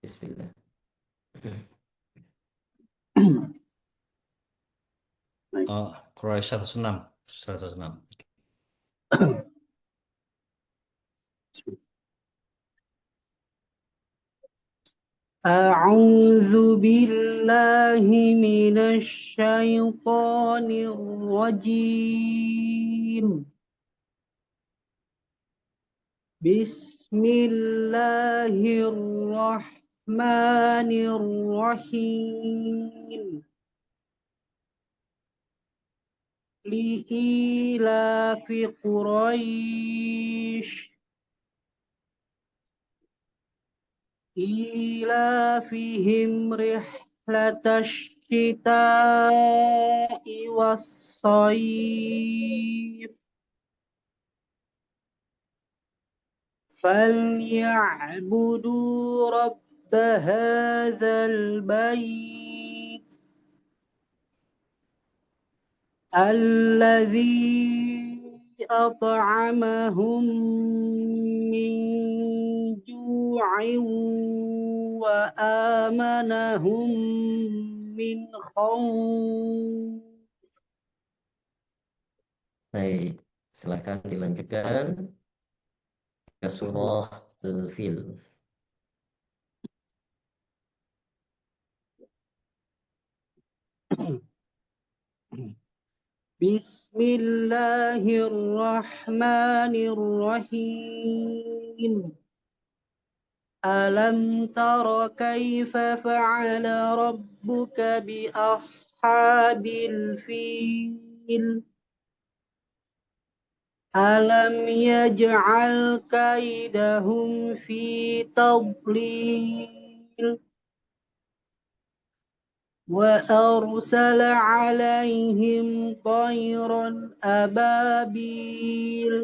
Bismillah. Oh, Quraisy 106. 106. أعوذ بالله من الشيطان الرجيم. بسم الله الرحمن الرحيم. لإيلاف قريش إيلافهم رحلة الشتاء والصيف فليعبدوا رب هذا البيت الذي أطعمهم من جوع وآمنهم من خوف. Baik, silakan dilanjutkan ke surah Al-Fil. Bismillahirrahmanirrahim. Alam tara kaifa fa'ala rabbuka bi ashabil fil. Alam yaj'al kaidahum fi tadlil. وأرسل عليهم طيرا أبابيل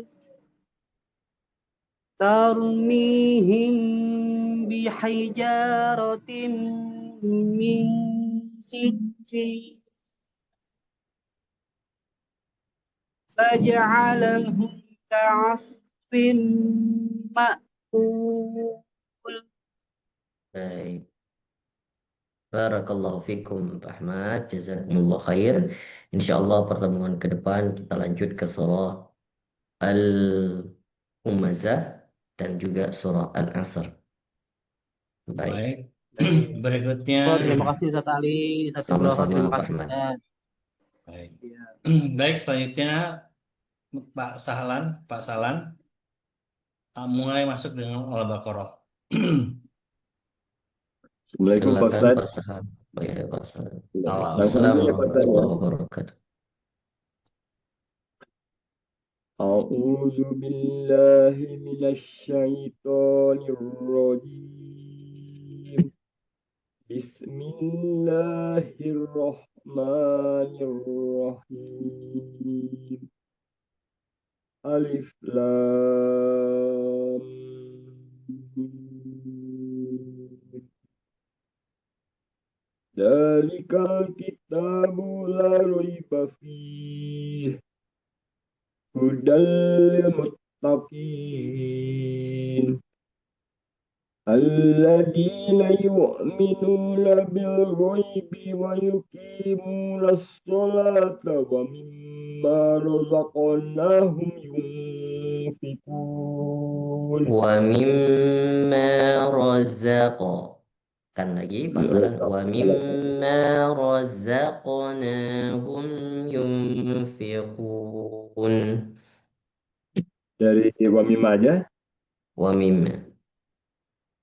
ترميهم بحجارة من سجيل فجعلهم كعصف مأكول. Baik. Barakallahu fikum Pak Ahmad, jazakumullah khair. Insyaallah pertemuan ke depan kita lanjut ke surah Al-Humazah dan juga surah Al-Asr. Baik. Baik. Baik. Berikutnya, Oh, terima kasih Ustaz Ali, Ustaz Nugroho, Sama-sama terima Pak kasih Ahmad. Ustaz. baik. Ya. Baik, selanjutnya Pak Sahlan, Pak Salan, mulai masuk dengan Al-Baqarah. Assalamualaikum Pak Silakan Ustaz. Pak Sahan. Oh ya Pak Sahan. Langsung Waalaikumsalam aja ya Pak Ustaz ya. warahmatullahi wabarakatuh. A'udzu billahi minasyaitonir rajim. Bismillahirrahmanirrahim. Alif Lam Mim. Dzalikal kitabu la raiba fihi hudal lil muttaqin alladzina yu'minuna bil ghaibi wa yuqimuna sholata wa mimma razaqnahum yunfikun. Wa mimma razaqo. Kan lagi Pak Salan. Wa mimma razaqnahum yunfiqun. Dari wa mimma aja. Wa mimma.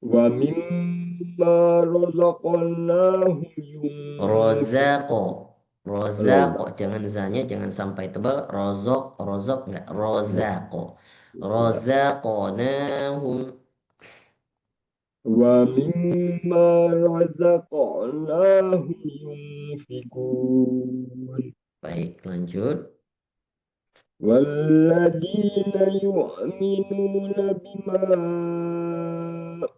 Wa mimma razaqnahum yunfikun. Rozako. Rozako. Jangan zanya jangan sampai tebal. Rozok. Rozok enggak. Rozako. Rozaqnahum. Wa mimma razaqnahum yunfikun. Baik, lanjut. Walladzina yu'minuna bima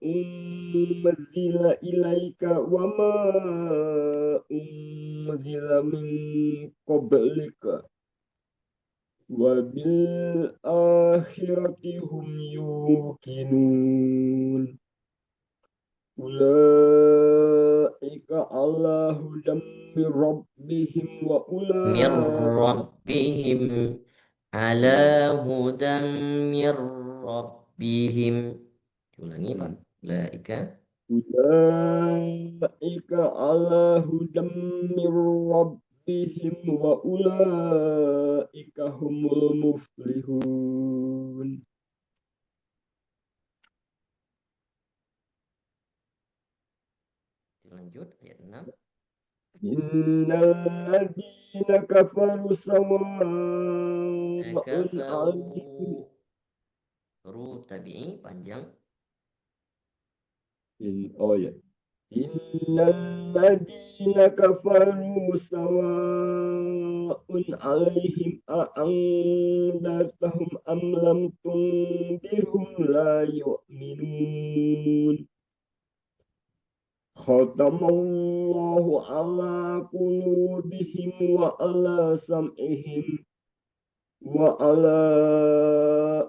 unzila ilaika wa ma unzila min qablika wa bil akhirati hum yuqinun. ulaika ala hudam min rabbihim wa Mir ulaika rabbihim ala hudan mir rabbihim. Ulangi Pak. Ulaika ala hudam min rabbihim wa ulaika humul muflihun. lanjut ayat 6. Innal ladzina kafaru sawa'un alaihim. Ru tabi'i panjang. Oh ya. Innal ladzina kafaru sawa'un alaihim a'andartahum am lam tundirhum la yu'minun. Khatamallahu ala qulubihim wa ala sam'ihim wa ala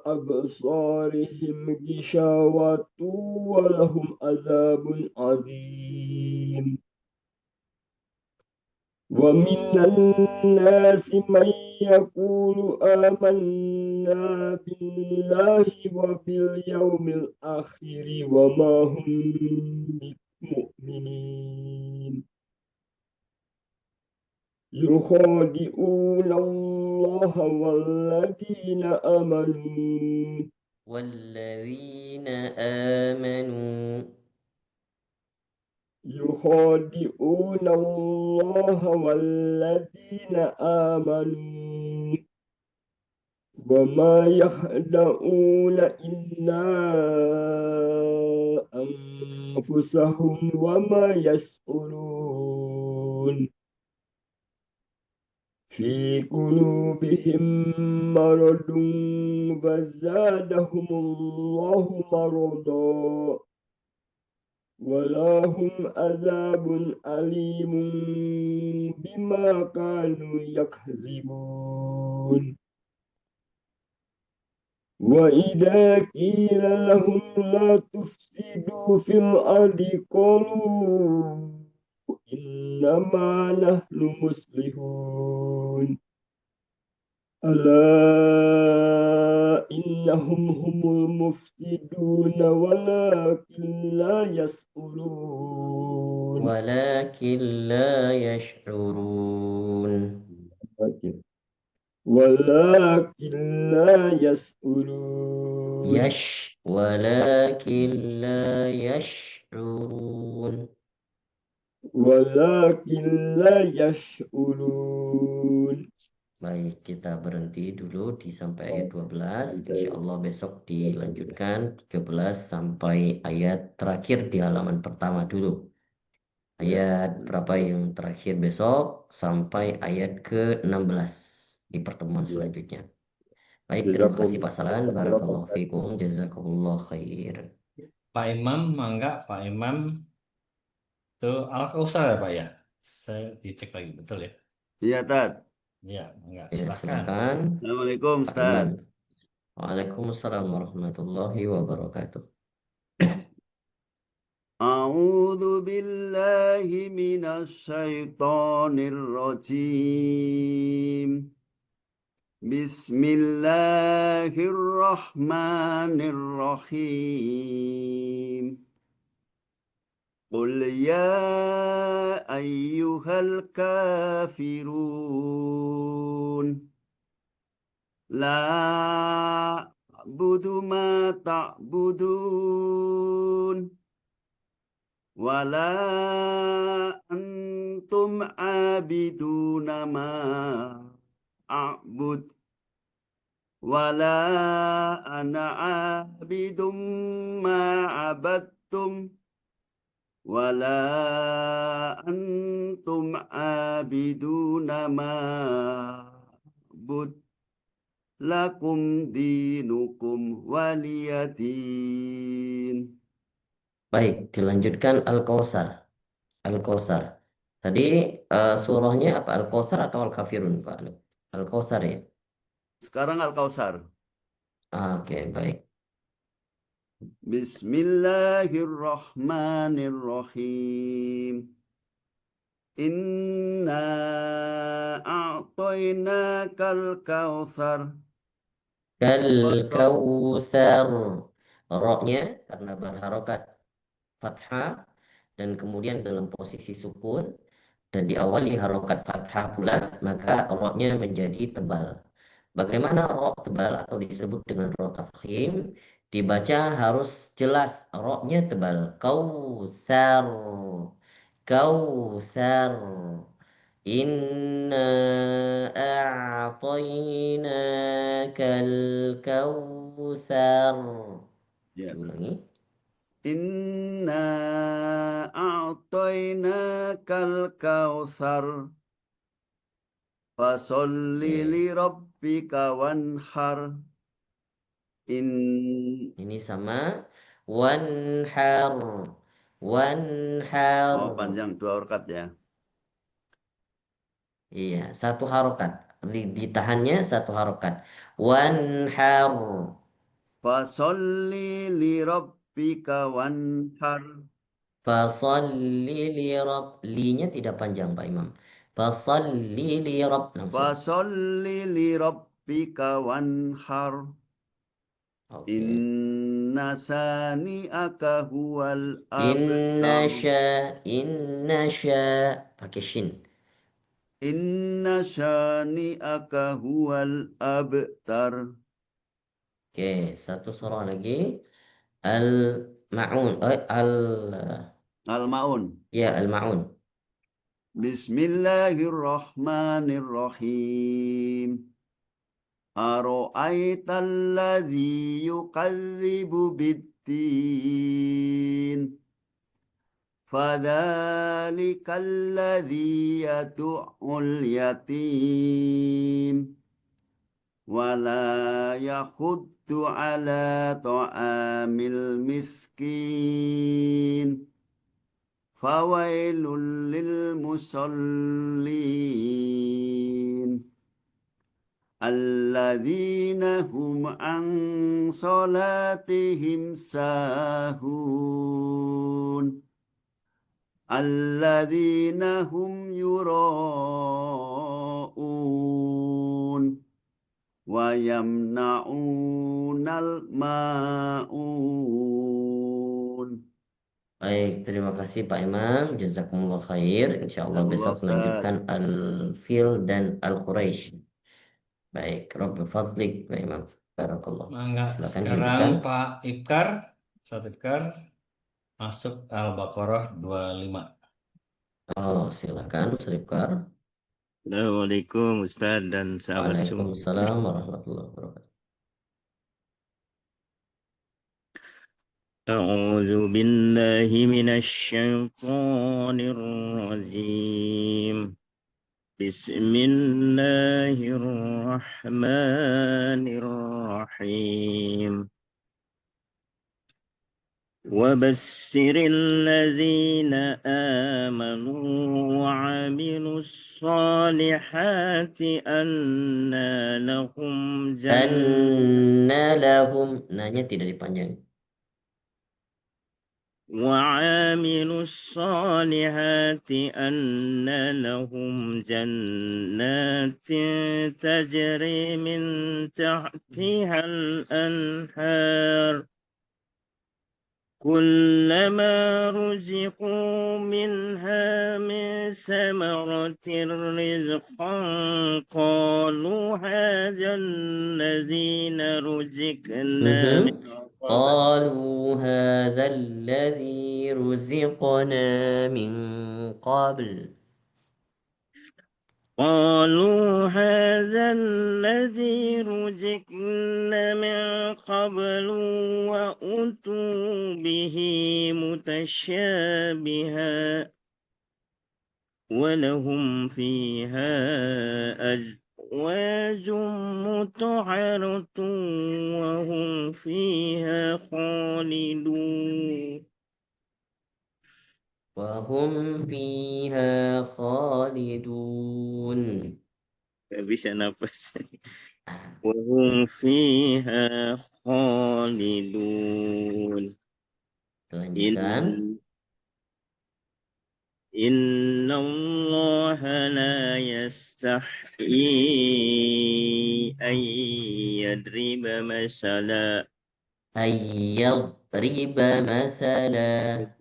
absarihim gishawatu wa lahum azabun azim. Wa minan nasi man yaqulu amanna billahi wa bil yawmil akhiri wa ma hum mu'minin. يخادعون الله والذين آمنوا والذين آمنوا يخادعون الله والذين آمنوا وما يخدعون إلا أنفسهم وما يشعرون في قلوبهم مرض فزادهم الله مرضا ولهم عذاب أليم بما كانوا يكذبون. وإذا قيل لهم لا تفسدوا في الأرض قالوا إنما نحن مصلحون ألا إنهم هم المفسدون ولكن لا يشعرون. ولكن لا يشعرون. ولكن لا يشعرون. ولكن لا يشعرون. ولكن لا يشعرون. Baik, kita berhenti dulu di sampai ayat 12. Insya Allah besok dilanjutkan 13 sampai ayat terakhir di halaman pertama dulu. Ayat berapa yang terakhir besok sampai ayat ke-16 di pertemuan selanjutnya. Baik, terima kasih Pak Salan. Barakallahu fikum. Jazakumullah khair. Pak Imam, mangga Pak Imam. Tuh Al-Kausar ya Pak ya? Saya dicek lagi, betul ya? Iya, Tad. Iya, enggak. Ya, Silakan. silakan. Assalamualaikum, Pak Ustaz. Imam. Waalaikumsalam warahmatullahi wabarakatuh. A'udzu billahi minasyaitonir rajim. Bismillahirrahmanirrahim. Qul ya ayyuhal kafirun la a'budu ma ta'budun wala antum abiduna ma a'bud wala ana abidum ma abadtum wala antum abiduna ma a'bud lakum dinukum waliyadin. Baik, dilanjutkan Al-Kausar. Al-Kausar. Tadi surahnya apa? Al-Kausar atau Al-Kafirun, Pak? Al-Kausar ya? Sekarang Al-Kausar. Oke, baik. Bismillahirrahmanirrahim. Inna a'tainakal kautsar. Kal kausar. Roknya karena berharokat fathah dan kemudian dalam posisi sukun dan diawali harokat fathah pula, maka roknya menjadi tebal. Bagaimana rok tebal atau disebut dengan rok tafkhim? Dibaca harus jelas roknya tebal. Kausar. Kausar. Inna a'tainakal kausar. Ya. Diulangi. Inna a'tainakal kautsar. Fasolli li Oke. rabbika wanhar. In Ini sama. Wanhar. Wanhar. Oh, panjang 2 harakat ya. Iya, satu harokat. Ditahannya satu harokat. Wanhar. Fasolli li rabbika wanhar. Fasalli li rabb. Linya tidak panjang, Pak Imam. Fasalli li rabb. Langsung. Fasolli li rabbika wanhar. Oke. Inna sani'aka huwal Inna abtar. inna sya. Pakai shin. Inna sani'aka huwal abtar. Oke, satu surah lagi. Al-Ma'un. Al-Ma'un. Ya, Al-Ma'un. Bismillahirrahmanirrahim. Ara'aital ladzi yukadzibu biddin. Fadzalikal ladzi yad'ul yatim. Wala yakhuddu ala ta'amil miskin. Fawailul lil musallin. Alladzina hum an salatihim sahun. Alladzina hum yura'un. Wa yamna'unal ma'un. Baik, terima kasih Pak Imam. Jazakumullah khair. Insya Allah Jazakallah besok Ustaz. lanjutkan Al-Fil dan Al-Quraisy. Baik, Rabbi Fadlik Pak Imam. Barakallah. Mangga Silakan sekarang dilanjutkan. Pak Ibkar, Ustaz Ibkar masuk Al-Baqarah 25. Oh, silakan Ustaz Ibkar. Assalamualaikum Ustaz dan sahabat semua. Waalaikumsalam warahmatullahi wabarakatuh. أعوذ بالله من الشيطان الرجيم. بسم الله الرحمن الرحيم. وبشر الذين آمنوا وعملوا الصالحات أن لهم Anna lahum. Nanya tidak dipanjang. وعاملوا الصالحات أن لهم جنات تجري من تحتها الأنهار كلما رزقوا منها من ثمرة رزقا قالوا هذا الذي رزقنا من قبل قالوا هذا الذي رزقنا من قبل. قالوا هذا الذي رزقنا من قبل وأتوا به متشابها ولهم فيها أزواج مطهرة وهم فيها خالدون. وهم فيها خالدون. Gak bisa nafas. وهم فيها خالدون Lanjutkan. إن الله لا يستحيي أن يضرب مثلا Ayyadriba masala.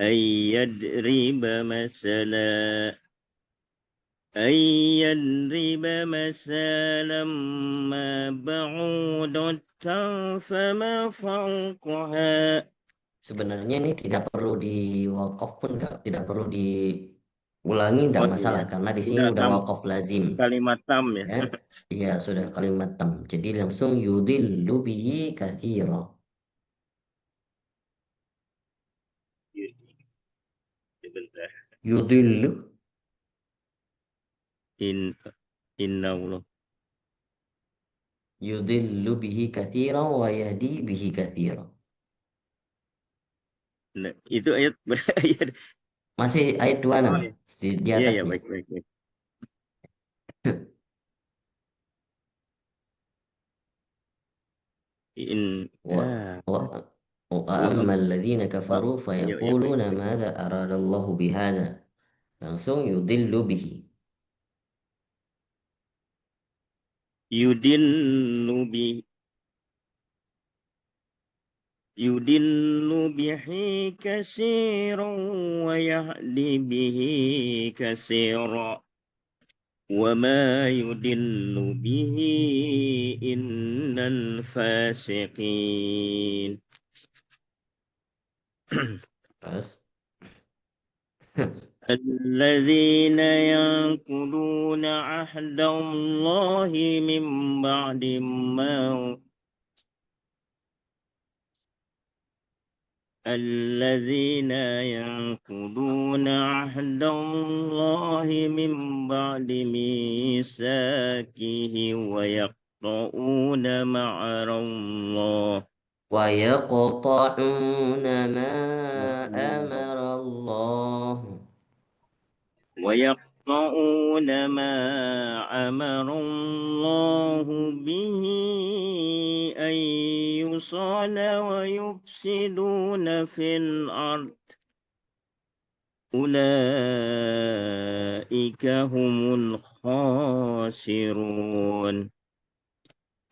أن يضرب مثلا أن يضرب مثلا ما بعوضة فما فوقها. Sebenarnya ini tidak perlu di wakaf pun tidak perlu diulangi, tidak Oh masalah iya, karena di sini udah udah wakaf lazim. kalimat tam ya. Ya, iya sudah kalimat tam. Jadi langsung yudhillu bihi katsira. Sebentar. Yudhillu In Inna Allah. yudhillu bihi katsira wa yahdi bihi katsira. Nah, itu ayat ayat. Masih ayat 26 Oh iya, di iya ya, atasnya. baik baik baik. Wa Ah, wa wa wa amma alladhina kafaru iya iya baik fayaquluna baik. madza aradallahu bihadza. Langsung yudhillu bihi. Yudillu bi yudillu bihi katsiran wa yahdi bihi katsiran. وما يدل به إلا الفاسقين. Terus الذين ينقضون عهد الله من بعد ما الذين ينقضون عهد الله من بعد ميثاقه ويقطعون ما أمر الله ويقطعون ما أمر الله ويقطعون ما أمر الله به أن يوصل ويفسدون في الأرض أولئك هم الخاسرون.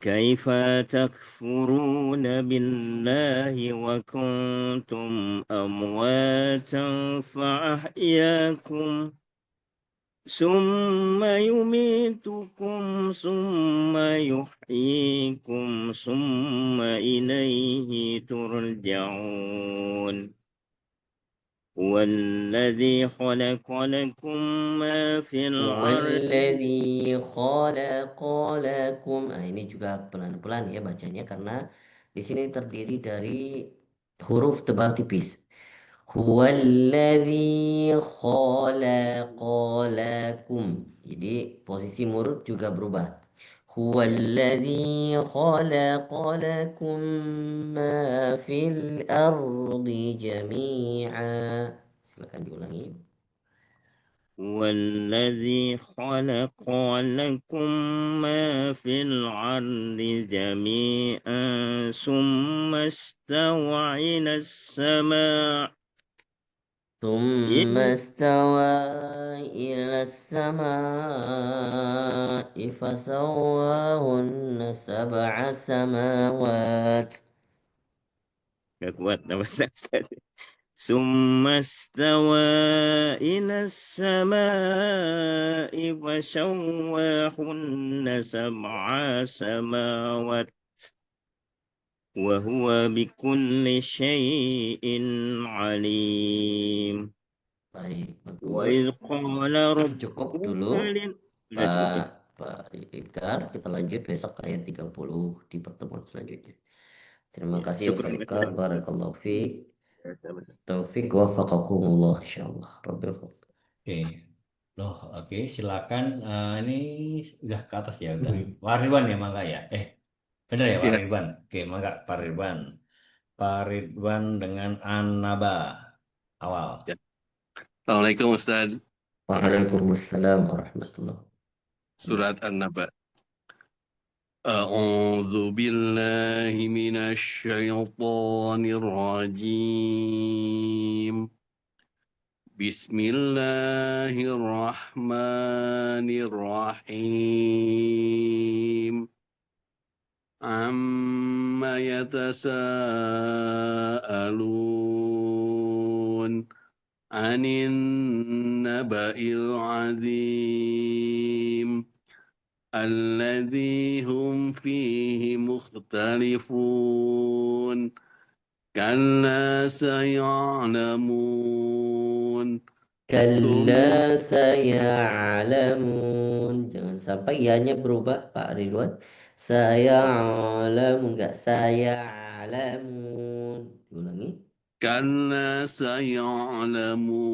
كيف تكفرون بالله وكنتم أمواتا فأحياكم ثم يميتكم ثم يحييكم ثم إليه ترجعون. والذي خلق لكم ما في الأرض. والذي خلق لكم. Ini juga pelan-pelan ya bacanya karena di sini terdiri dari huruf tebal tipis. Huwallazi khalaqa lakum. Jadi posisi murid juga berubah. Huwallazi khalaqa lakum ma fil ardi jami'a. Silakan diulangi. والذي خلق لكم ما في الأرض جميعا ثم استوى إلى السماء ثم استوى إلى السماء فسواهن سبع سماوات. Gak kuat nama saya. ثم استوى إلى السماء فسواهن سبع سماوات وهو بكل شيء عليم. Baik, وإذ bagus. قال Cukup ربك dulu sudah cukup ya? Pak Ikrar. Kita lanjut besok ayat 30 di pertemuan selanjutnya. Terima Ya, kasih Ustaz syukur. Ikrar. Barakallahu fiik. Taufik wafaqakumullah insyaallah. Rabbil Oke. Loh, oke, silakan. Ini udah ke atas ya, udah. Hmm. Pak Ridwan ya, mangga ya. Benar ya, Pak Ya. Ridwan. Oke, mangga Pak Ridwan. Pak Ridwan dengan An-Naba awal. Ya. Assalamualaikum Ustaz. Waalaikumsalam warahmatullahi Surat An-Naba. أعوذ بالله من الشيطان الرجيم بسم الله الرحمن الرحيم عما يتساءلون عن النبأ العظيم الذي هم فيه مختلفون كلا سيعلمون ثم Kalla saya'lamun. Jangan sampai ianya berubah, Pak Ridwan. Saya'lamun, enggak saya'lamun. Ulangi. كلا سيعلمون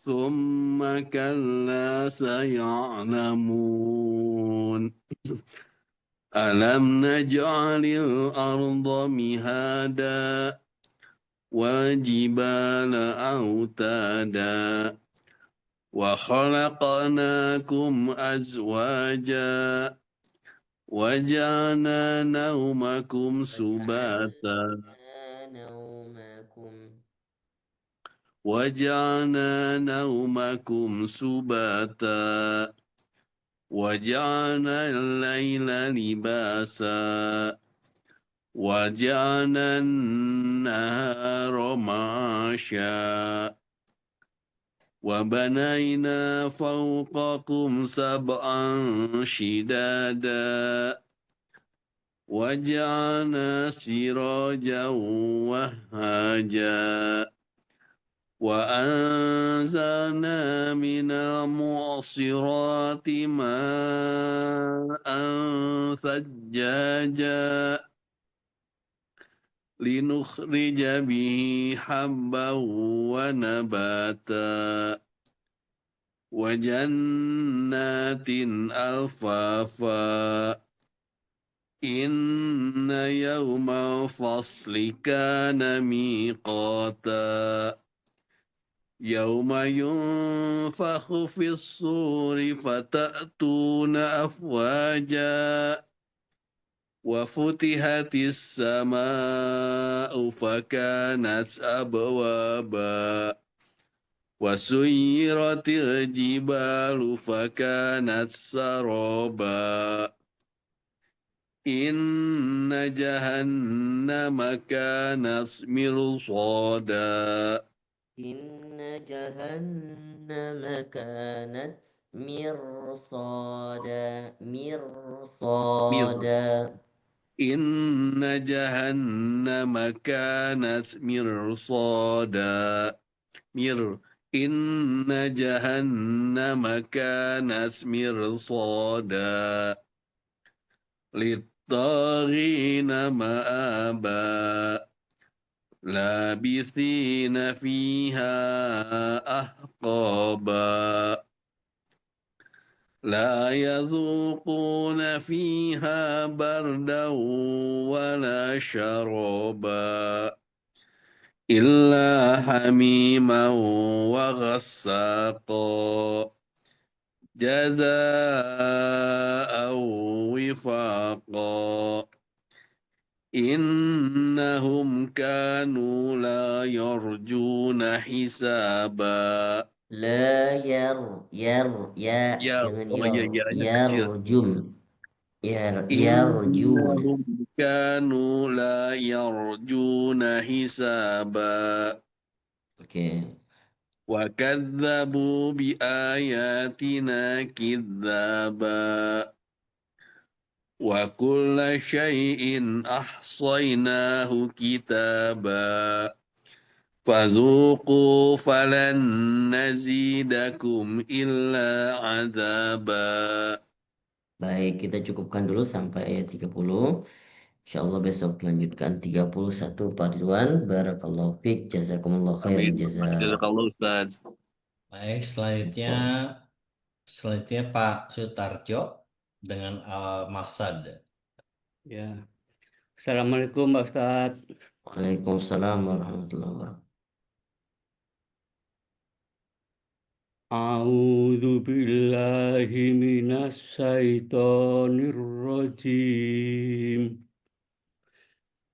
ثم كلا سيعلمون ألم نجعل الأرض مهادا والجبال أوتادا وخلقناكم أزواجا وجعلنا نومكم سباتا نومكم وجعلنا نومكم سباتا وجعلنا الليل لباسا وجعلنا النهار معاشا وبنينا فوقكم سبعا شدادا وجعلنا سراجا وهاجا وأنزلنا من المعصرات ماء ثجاجا لنخرج به حبا ونباتا وجنات ألفافا إن يوم الفصل كان ميقاتا يوم ينفخ في الصور فتأتون أفواجا وفتحت السماء فكانت أبوابا وسيرت الجبال فكانت سرابا إن جهنم كانت مرصادا إن جهنم كانت مرصادا إن جهنم كانت مرصادا إن جهنم كانت مرصادا للطاغين مآبا لابثين فيها أحقابا لا يذوقون فيها بردا ولا شرابا إلا حميما وغساقا جزاء وفاقا إنهم كانوا لا يرجون حسابا لا يا يا jangan ya kecil. yarjum yarjun. إنهم كانوا لا يرجون حسابا Oke. وكذبوا بآياتنا كذابا وكل شيء أحصيناه كتابا فذوقوا فلن نزيدكم إلا عذابا. Baik, kita cukupkan dulu sampai ayat 30. Insyaallah besok lanjutkan 31 Pak Ridwan. Barakallahu fiik, jazakumullah khairan Amin. jaza. Jazakallah Ustaz. Baik, selanjutnya Pak Sutarjo dengan Al-Masad. Ya. Assalamualaikum Pak Ustadz. Waalaikumsalam warahmatullahi wabarakatuh. A'udzu billahi minasyaitonir rajim.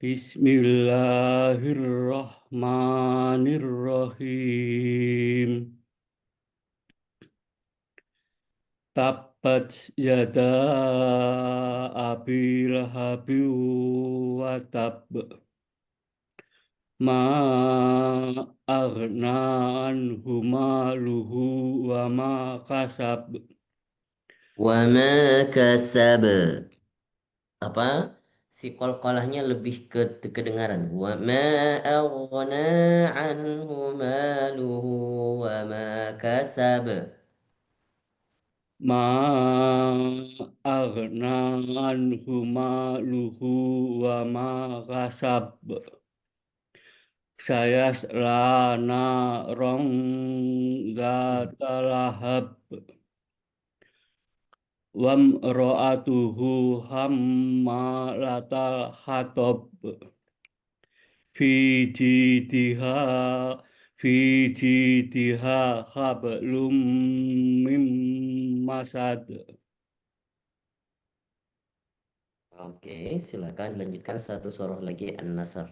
Bismillahirrahmanirrahim. Tabbat yada abi lahabi wa tab. Ma aghna anhu maluhu wa ma kasab. Wa ma kasab. Apa? Si qalqalahnya lebih kedengaran. Wa ma aghna anhu maluhu wa ma kasab. Ma aghna anhu maluhu wa ma kasab. Saya selana rong zata lahab. Wam ro'atuhu hammalatal hatab. Fi jidha hablum mim masad. Oke, silakan lanjutkan satu surah lagi An-Nasr.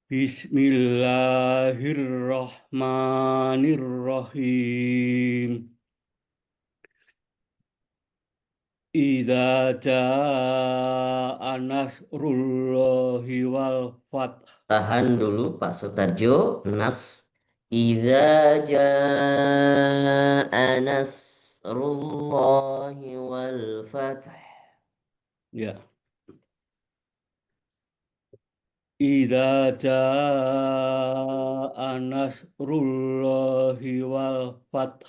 Bismillahirrahmanirrahim. Idza jaa nasrullahi wal fath. Tahan dulu Pak Sutarjo. Idza jaa nasrullahi wal fath. Ya. Idza jaa nasrullahi wal fath.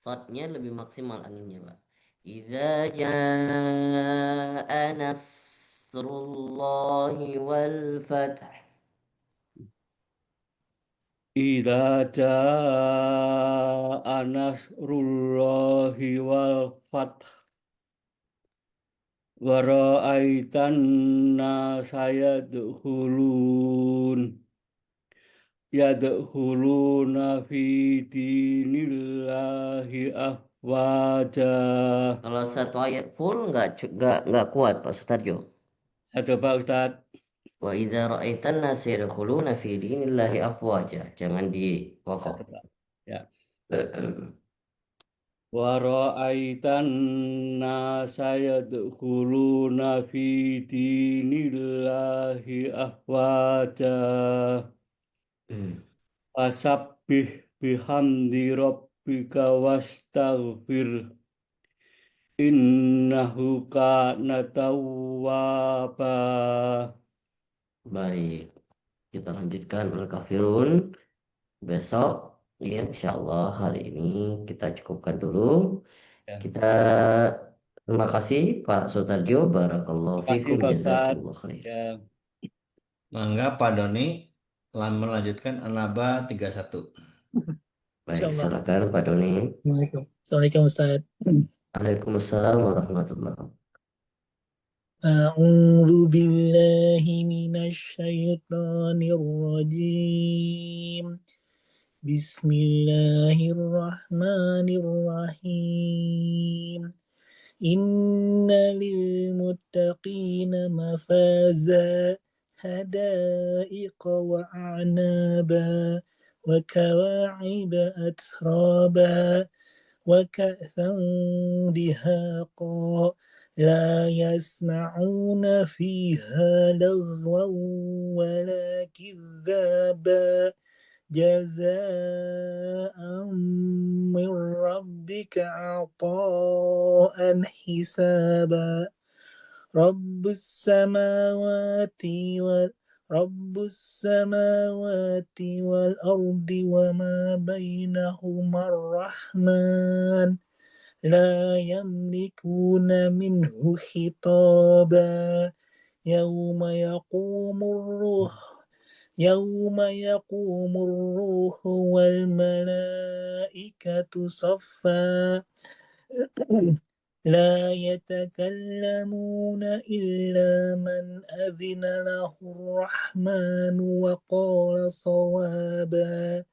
Fatnya lebih maksimal anginnya, Pak. Idza jaa nasrullahi wal fath. Idza jaa nasrullahi wal fath. Wa ra'aitan nasa yadkhuluna fi dinillahi afwaja. Kalau satu ayat full nggak kuat Pak Sutarjo. Satu Pak Ustadz. Wa idza ra'aitan nasa yadkhuluna fi dinillahi afwaja. Jangan di waqaf. Ya. Wa ra'aitan nasa yadkhuluna fi dinillahi afwaja. Fasabbih bihamdi rabbika wastaghfir. Innahu kana tawwaba. Baik, kita lanjutkan Al-Kafirun besok. Ya, insyaallah hari ini kita cukupkan dulu. Ya. Kita terima kasih Pak Sutarjo. Barakallahu Terima kasih, fikum. Pak Ustadz. Jazakumullah khair. Ya. Mangga Pak Doni melanjutkan An-Naba 31. Baik, Insyaallah. silakan Pak Doni. Assalamualaikum Ustaz. Waalaikumsalam warahmatullahi wabarakatuh. A'udzu billahi minasyaitonir rajim. Bismillahirrahmanirrahim. Innalil muttaqina mafaza hadaiqa wa a'naba wa kawa'iba atraba wa ka'than dihaqa la yasma'una fiha lagwan wala kidhaba jazaan min rabbika ata'an hisaba Rabbus samawati wal ardi wa ma bainahuma ar-rahman la yamlikuna minhu khitaba yawma yaqumur ruhu wal malaikatu saffa لا يتكلمون إلا من أذن له الرحمن وقال صوابا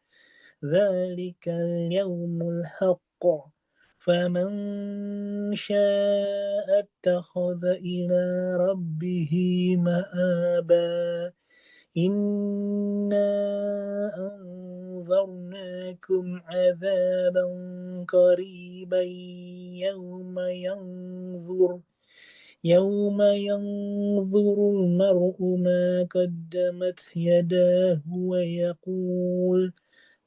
ذلك اليوم الحق فمن شاء اتخذ إلى ربه مآبا إنا أنذرناكم عذابا قريبا يوم ينظر المرء ما قدمت يداه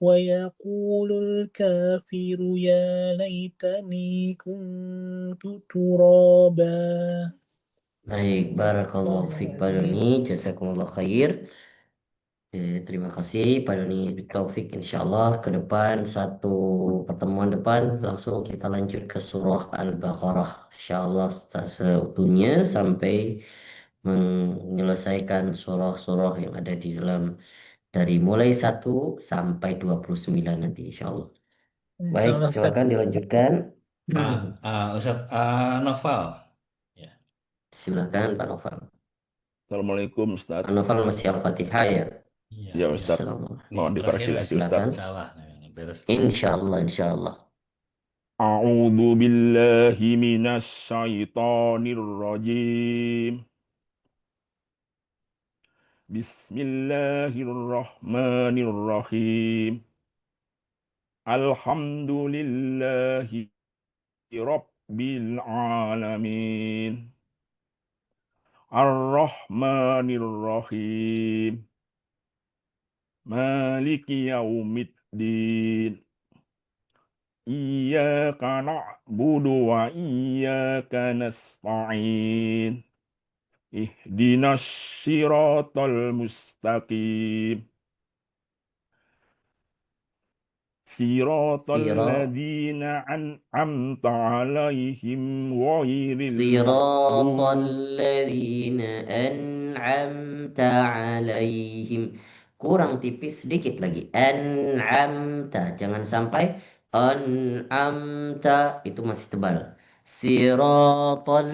ويقول الكافر يا ليتني كنت ترابا. Baik, barakallahu fiik Pak Doni, jazakumullah khair. Terima kasih Pak Doni Taufik. Insya Allah ke depan satu pertemuan depan langsung kita lanjut ke surah Al-Baqarah. Insya Allah seutuhnya sampai menyelesaikan surah-surah yang ada di dalam dari mulai 1 sampai 29 nanti insya Allah. Baik, Insyaallah Ustaz. silakan dilanjutkan. Ustaz Noval. Ya. Silakan Pak Noval. Assalamualaikum Ustaz. Pak Noval masih Al-Fatihah ya. Iya, Ya Ustaz, Assalamualaikum. mohon dikoreksi lagi Silakan. Ustaz. Salah. Beres. Insya Allah, insya Allah. A'udzu billahi minasy syaithanir rajim. Bismillahirrahmanirrahim. Alhamdulillahi rabbil alamin. Ar-Rahmanir Rahim. Maliki yaumiddin. Iyyaka na'budu wa iyyaka nasta'in. Ihdinas siratal mustaqim. Siratal ladzina an'amta 'alaihim ghairil Siratal ladzina an'amta 'alaihim. Kurang tipis sedikit lagi. An'amta. Jangan sampai an'amta itu masih tebal. Siratal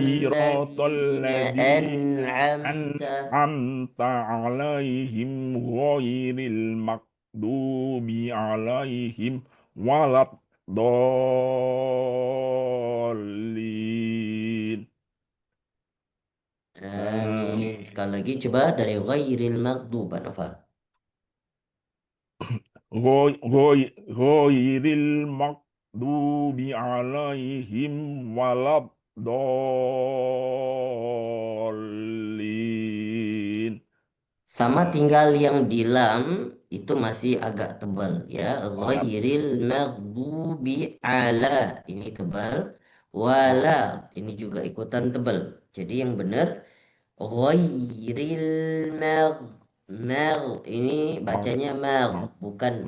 ladzina an'amta 'alaihim ghairil maghdubi 'alaihim waladdallin. Amin. Sekali lagi coba dari ghairil maghdub Nafal. Ghairil maghdubi 'alaihim waladdallin. Sama tinggal yang di lam itu masih agak tebal ya. Ghairil maghdubi ala ini tebal. Wala ini juga ikutan tebal. Jadi yang benar ghairil ini bacanya bukan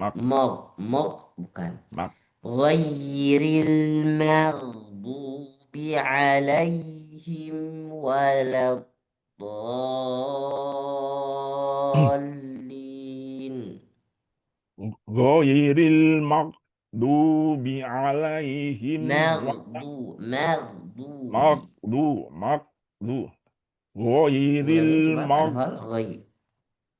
bukan. Ghairil maghdubi alaihim waladdallin. Ghairil maghdubi alaihim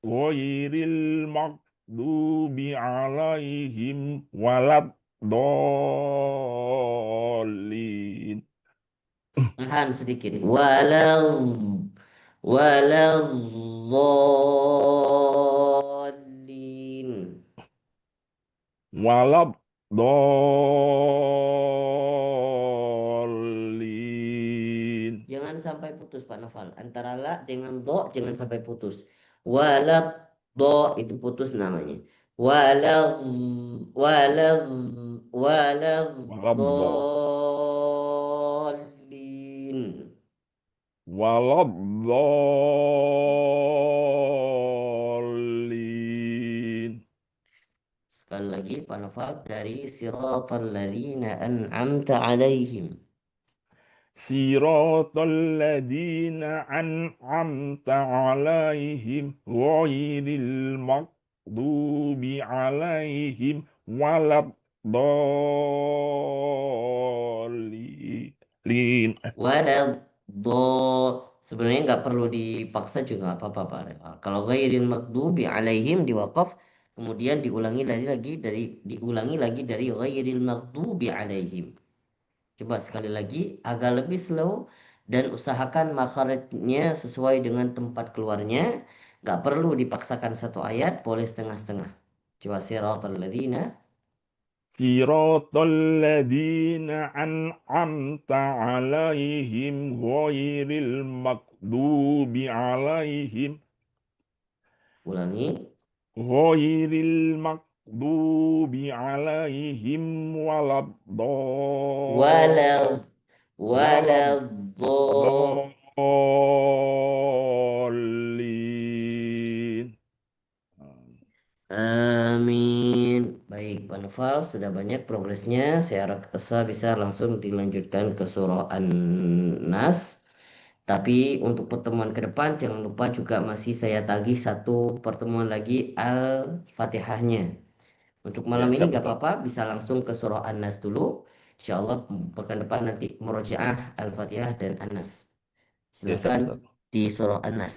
Ghairil maghdubi alaihim waladdallin. Tahan sedikit. Waladdallin. Waladdallin. Jangan sampai putus Pak Noval. Antara la dengan do jangan sampai putus. Walad do itu putus namanya. Waladdallin. Waladdallin. Sekali lagi Pak Noval dari siratal ladzina an'amta alaihim. Siratal ladzina an'amta 'alaihim ghairil maghdubi 'alaihim waladdallin. Waladdo. Sebenarnya nggak perlu dipaksa juga nggak apa-apa Pak. Kalau ghairil maghdubi alaihim diwakaf, kemudian diulangi lagi dari ghairil maghdubi alaihim. Coba sekali lagi agak lebih slow dan usahakan makharijnya sesuai dengan tempat keluarnya. Nggak perlu dipaksakan satu ayat, boleh setengah-setengah. Coba siratal ladzina. صراط الذين أنعمت عليهم غير المغضوب عليهم Ulangi. غير المغضوب عليهم ولا Walad ولا waladdo. الضالين. Amin. Baik, Pak Noval, sudah banyak progresnya. Saya rasa bisa langsung dilanjutkan ke surah An-Nas. Tapi untuk pertemuan ke depan, jangan lupa juga masih saya tagih satu pertemuan lagi Al-Fatihahnya. Untuk malam Ya, ini siap nggak Ustaz. apa-apa, bisa langsung ke surah An-Nas dulu. Insya Allah pekan depan nanti murojaah Al-Fatihah dan An-Nas. Ya, siap Silakan Ustaz. di surah An-Nas.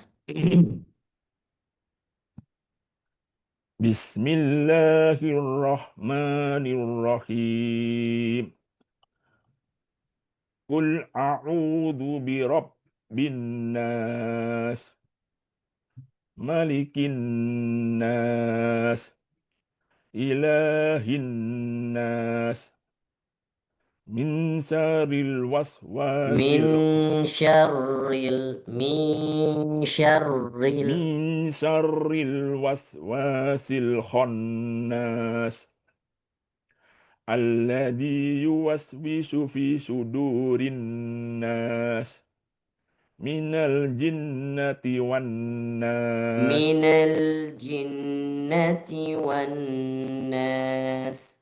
Bismillahirrahmanirrahim. Qul a'udzu birabbin nas, malikin nas, ilahin nas, min syarril Min waswasil syarril. min syarril waswasil khannas alladzi yuwaswisu fi sudurin nas minal jinnati wan nas. Minal jinnati wan nas.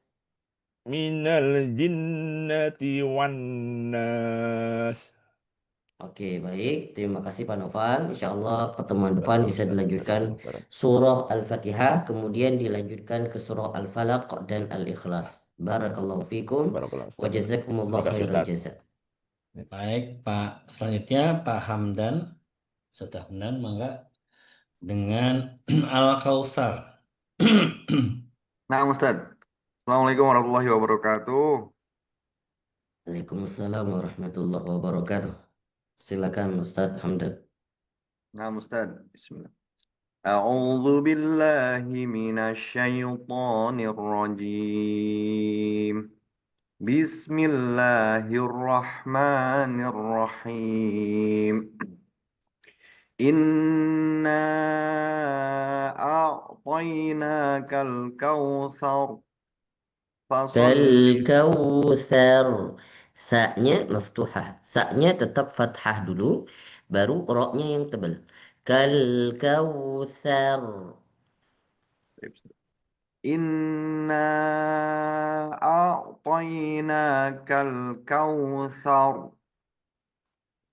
Minal jinnati wan nas. Oke, baik. Terima kasih Pak Novan. Insya Allah pertemuan depan bisa Waalaikumsalam dilanjutkan warahmatullahi wabarakatuh. surah Al-Fatihah, kemudian dilanjutkan ke surah Al-Falaq dan Al-Ikhlas. Barakallahu fikum Barakallahu wa Ustaz. jazakumullah Terima kasih khairal Ustaz. jazak. Baik, Pak. Selanjutnya Pak Hamdan. Ustaz Hamdan, mangga dengan Al-Kautsar. Nah, Ustaz. Assalamualaikum warahmatullahi wabarakatuh. Waalaikumsalam warahmatullahi wabarakatuh. Silakan Ustaz Hamdan. Nah, Ustaz. Bismillah. A'udzu billahi minasyaitonir rajim. Bismillahirrahmanirrahim. Inna a'tainakal kautsar. Kal Fasalli. kautsar. Sa-nya maftuhah. Sa-nya tetap fathah dulu, baru ro-nya yang tebal. Kal kautsar. Inna a'tainakal kautsar.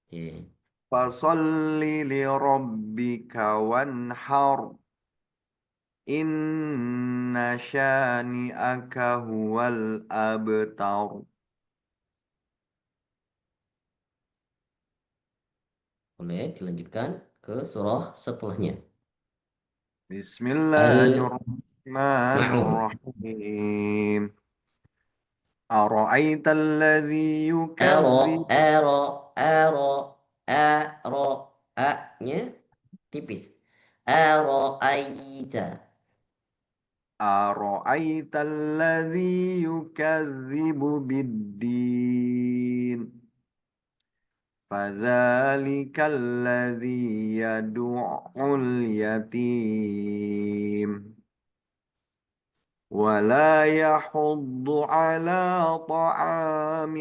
Oke. Fasalli li rabbika wanhar. Inna syani'aka huwal abtar. Boleh dilanjutkan ke surah setelahnya. Al-Ma'un. Bismillahirrahmanirrahim. Ara'aita alladhi Aro, yukadzib. aro, aro, aro, a-nya tipis. Aro aita. Ara'aita alladhi yukadzibu biddin. Fadzalika alladhi yadu'ul yatim. ولا يحض على طعام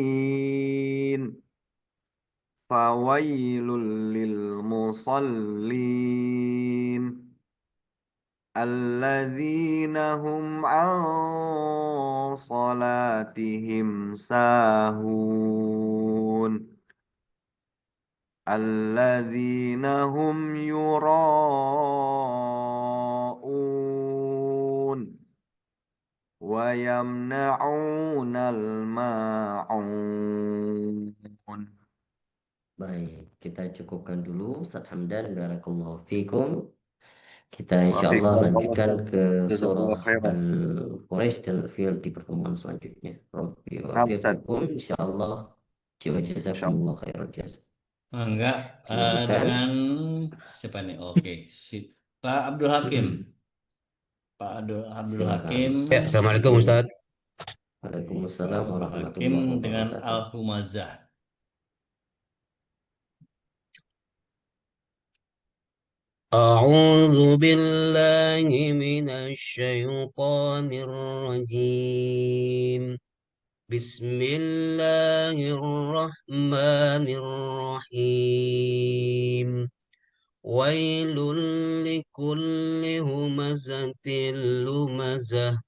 المسكين فويل للمصلين الذين هم عن صلاتهم ساهون الذين هم يراءون ويمنعون الماعون. Baik, kita cukupkan dulu. Ustaz Hamdan, barakallahu fikum. Kita insya Allah lanjutkan ke surah Al-Quraisy dan Al-Fil di pertemuan selanjutnya. Rabbi wa fikum, insya Allah. Jiwa jazakumullah khairan jazak. Enggak, Dilanjutkan. dengan siapa nih? Oke, Pak Abdul Hakim. Pak Abdul Silakan. Hakim. Ya, Assalamualaikum Ustaz. Waalaikumsalam Pak warahmatullahi Hakim dengan wabarakatuh. Al-Humazah. أعوذ بالله من الشيطان الرجيم. بسم الله الرحمن الرحيم. ويل لكل همزة لمزة.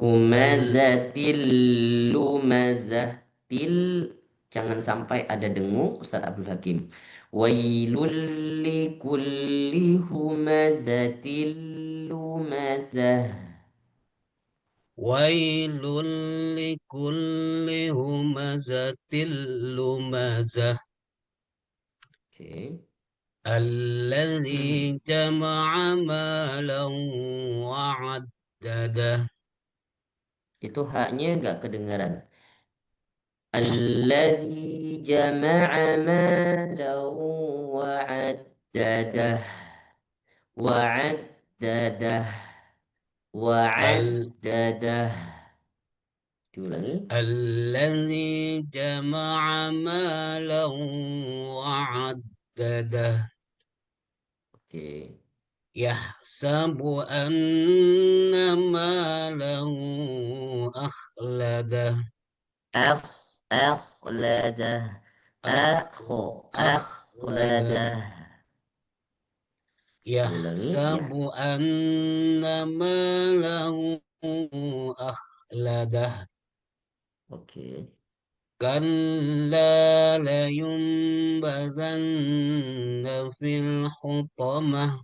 Humazatil lumazah. Til, jangan sampai ada dengung, Ustaz Abdul Hakim. Wailul likulli humazatil lumazah. ويل لكل همزة لمزة. Oke. الذي جمع مالا وعدده. Itu haknya nggak kedengaran. Alladzi jama'a malan wa'addadah. Wa'addadah. Wa'addadah. Diulangi. الذي جمع مالا وعدده. Oke. يحسب أن ماله أخلده. أخلده. أخلده. يحسب أن ماله أخلده. Oke. كلا لينبذن في الحطمة.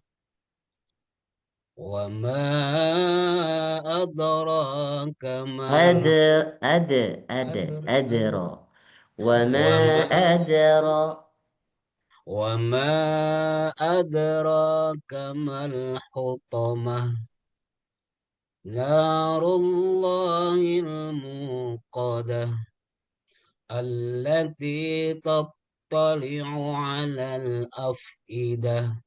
وما أدراك ما أدرى وما أدرى وما أدراك ما الحطمة. نار الله الموقدة التي تطلع على الأفئدة.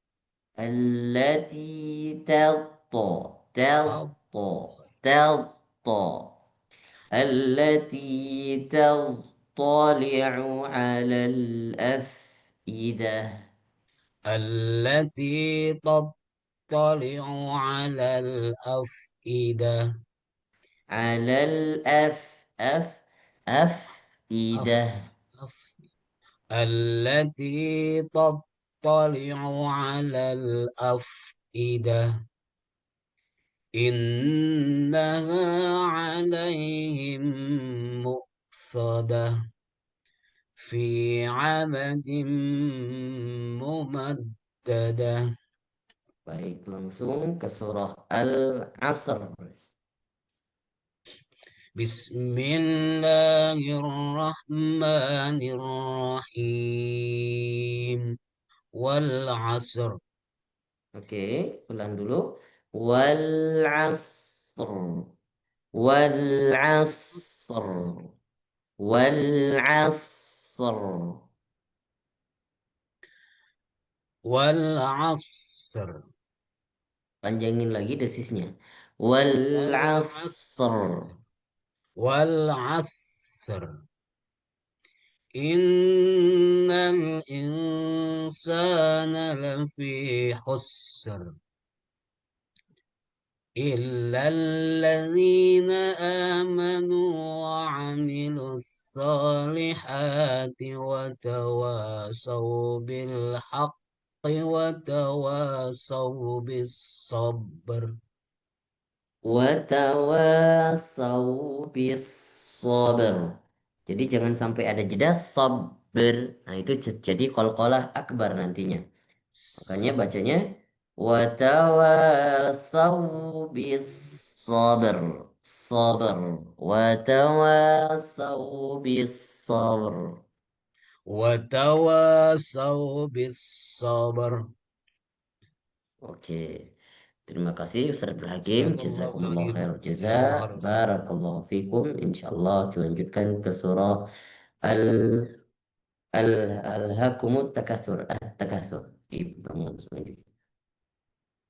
التي التي تطلع على الأفئدة. التي تطلع على الأفئدة. على أفئدة. التي تطلع على الأفئدة. إنها عليهم مؤصدة في عمد ممددة. Baik, langsung ke surah Al-Asr. بسم الله الرحمن الرحيم. والعصر. Oke, ulang dulu. Wal-asr. Wal-asr. Wal-asr. والعصر. Panjangin lagi desisnya. Wal-asr. والعصر. إن الإنسان لفي خسر إلا الذين آمنوا وعملوا الصالحات وتواصوا بالحق وتواصوا بالصبر. Watawasau bis sabr. Jadi jangan sampai ada jeda sabr. Nah itu jadi qalqalah akbar nantinya. Makanya bacanya watawasau bis sabr. sabr. Watawasau bis sabr. وتواصوا بالصبر. Oke. Terima kasih Ustaz Abdul Hakim. جزاك الله Jazakumullah خير. khairul jaza. جزاك الله خير أستاذ. Barakallahu fikum. Insyaallah dilanjutkan ke surah Al Al Alhaakumut Takatsur. Takatsur. Di pertemuan selanjutnya.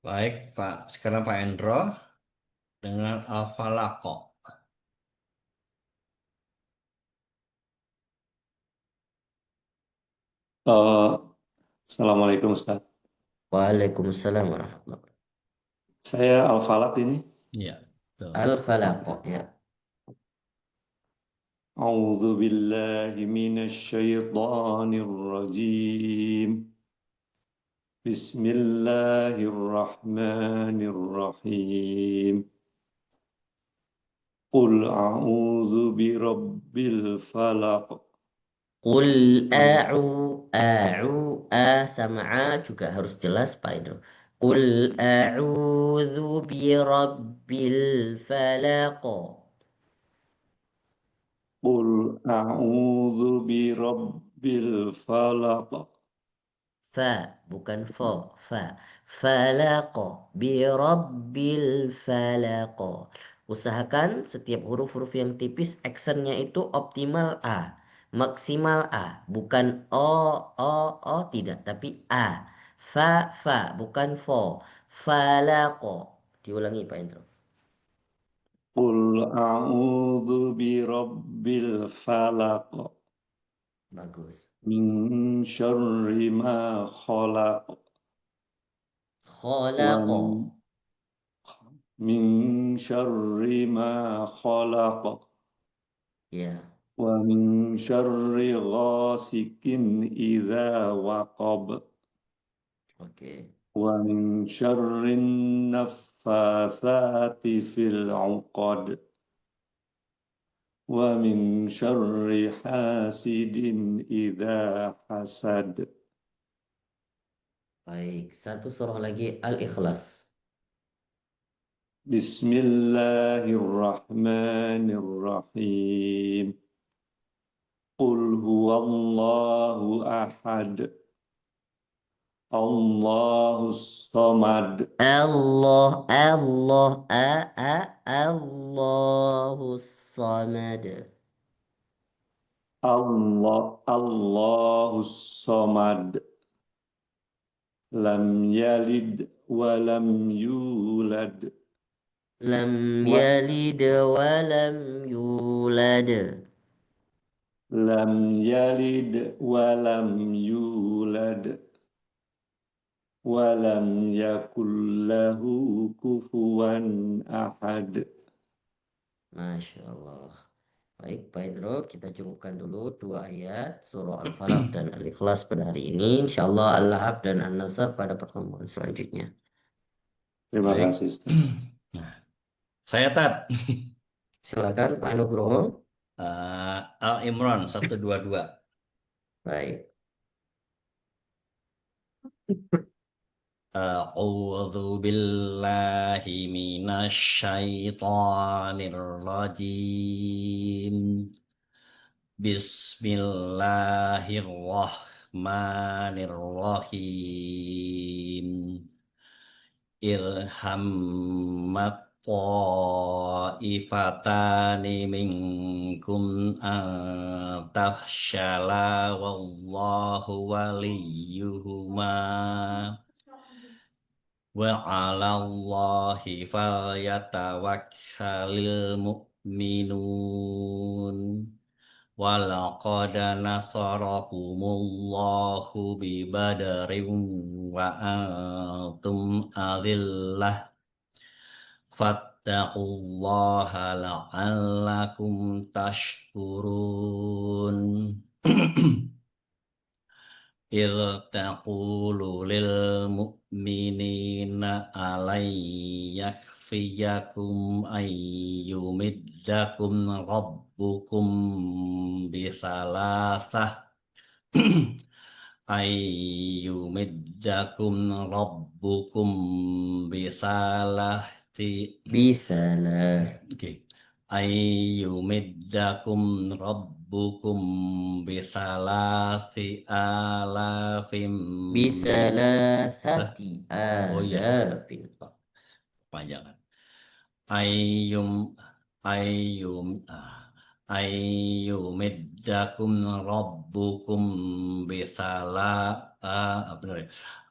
Baik, Pak. Sekarang Pak Endro dengan Al-Falaq. Assalamualaikum Ustaz. Waalaikumsalam warahmatullahi wabarakatuh. Saya Al-Falaq ini. Iya, betul. Al-Falaq ya. A'udzu billahi minasyaitonir rajim. Bismillahirrahmanirrahim. Qul a'udzu birabbil falaq. Qul a sama a juga harus jelas Pak Indro. Qul a'udzu birabbil falaq. Qul a'udzu birabbil falaq. Fa bukan fo, fa. Falaq birabbil falaq. Usahakan setiap huruf-huruf yang tipis aksennya itu optimal a, maksimal a, bukan o tidak, tapi a. Fa bukan fo. Falaq. Diulangi Pak Indro. Qul a'udzu birabbil falaq. Bagus. Min syarri ma khalaq. Khalaq. Min syarri ma khalaq. Ya. Wa min syarri ghasikin idza waqab. Oke. Wa min syarri naffatsati fil 'uqad. Wa min syarri hasidin idza hasad. Baik, satu surah lagi Al-Ikhlas. Bismillahirrahmanirrahim. Qul huwallahu ahad. Allahus samad. Allahus samad. Allahus samad. Lam yalid wa lam yulad. Lam yalid wa lam yulad. Lam yalid wa lam yulad. Wa lam yakul lahu kufuwan ahad. Masya Allah. Baik, Pak Indro, kita cukupkan dulu 2 ayat surah Al-Falaq dan Al-Ikhlas pada hari ini. Insyaallah Al-Lahab dan An-Nasr pada pertemuan selanjutnya. Terima Baik. kasih Ustaz. Nah, saya Tat. Silakan Pak Nugroho. Al-Imran 122. Baik. A'udzu billahi minasyaitonir rajim. Bismillahirrahmanirrahim. Irhammat ta'ifatani minkum an tahshala wallahu waliyuhuma. Wa 'alallahi falyatawakkalul mu'minun. Walaqad nasarakumullahu bi Badrin wa antum adillah. Fattaqullaha la'allakum tashkurun. إذ تقول للمؤمنين ألن يكفيكم أن يمدكم ربكم بثلاثة أن يمدكم ربكم بثلاث ayyumiddakum rabbukum bisalasi alafim Bisalasati oh iya alafin. panjangan ayyum ayyumiddakum rabbukum benar ya?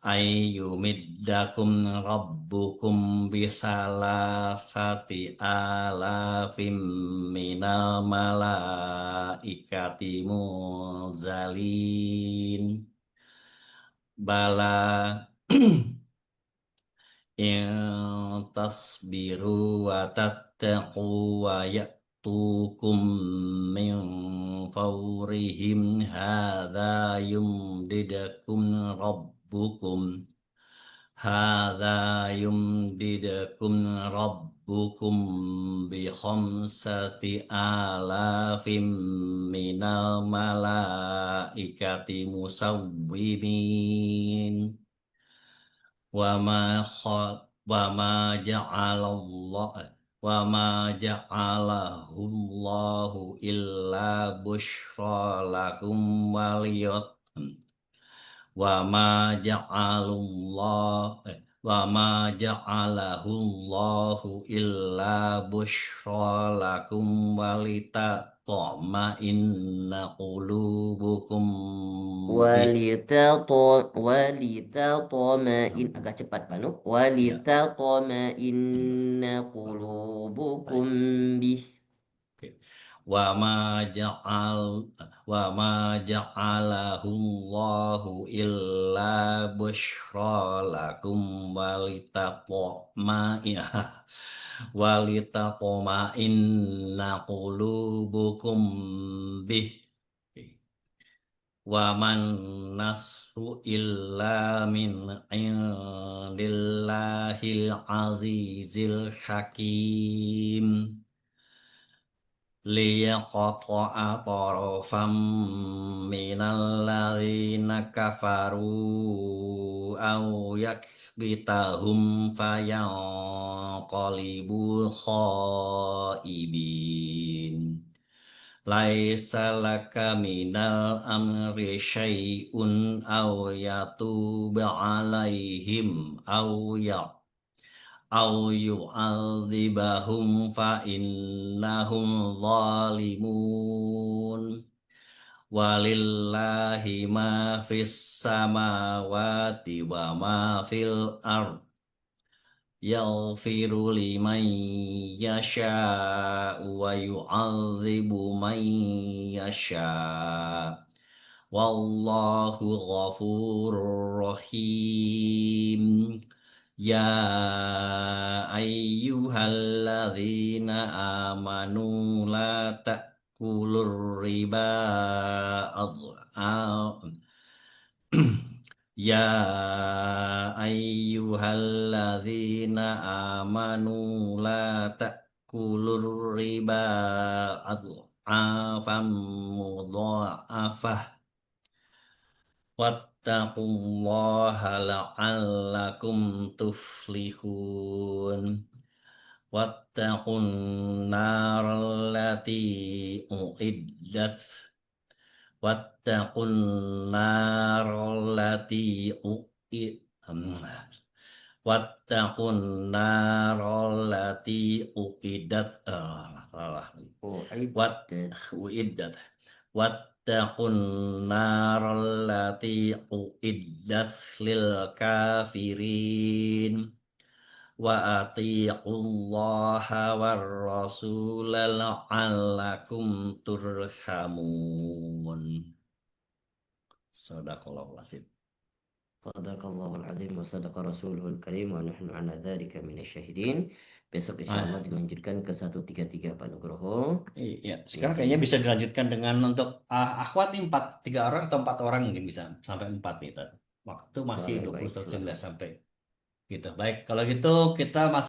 Ayyumiddakum rabbukum bisalasati alafim minal malaikati munzalin bala in tasbiru wa tattaqu wa ya'tukum min fawrihim hadza yumdidakum rabbukum bi khamsati alafim minal malaikati musawwimin wa ma ja'alahullahu illa busyra lakum waliyallahu illa busyra lakum walitatma'inna qulubukum Walitatma'in agak cepat Panu. Walitatma'inna qulubukum bih. wa ma ja'alahu Allahu illa busyra lakum walitatma'inna qulubukum bih wa man nasru illa min indillahil azizil hakim liyaqta'a tarafam minal ladzina kafaru aw yakbitahum fayanqalibu khaibin laisa laka minal amri syai'un aw yatuba alaihim aw yu'adzibahum fa innahum zalimun walillahi ma fis samawati wa ma fil ard yaghfiru liman yasha wa yu'adzibu man yasha wallahu ghafurur rahim ya ayyuhalladzina amanu la ta'kulur riba ya ayyuhalladzina amanu la ta'kulur riba adhafan mudha'afah wattaqullaha la'allakum tuflihun wattaqun narallati uiddat wattaqun narallati uiddat uiddat wattaqun narallati uiddat lil kafirin wa atiqullaha war rasula la'allakum turhamun. Sadaqallahul azim. Sadaqallahul azim wa sadaqa rasuluhul karim wa nahnu ala dzalika minasyahidin. Besok insyaallah dilanjutkan ke 133 Pak Nugroho. Iya, sekarang kayaknya bisa dilanjutkan dengan untuk akhwat nih 3 orang atau 4 orang mungkin bisa sampai 4 nih. Waktu masih 21 sampai gitu. Baik, kalau gitu kita masuk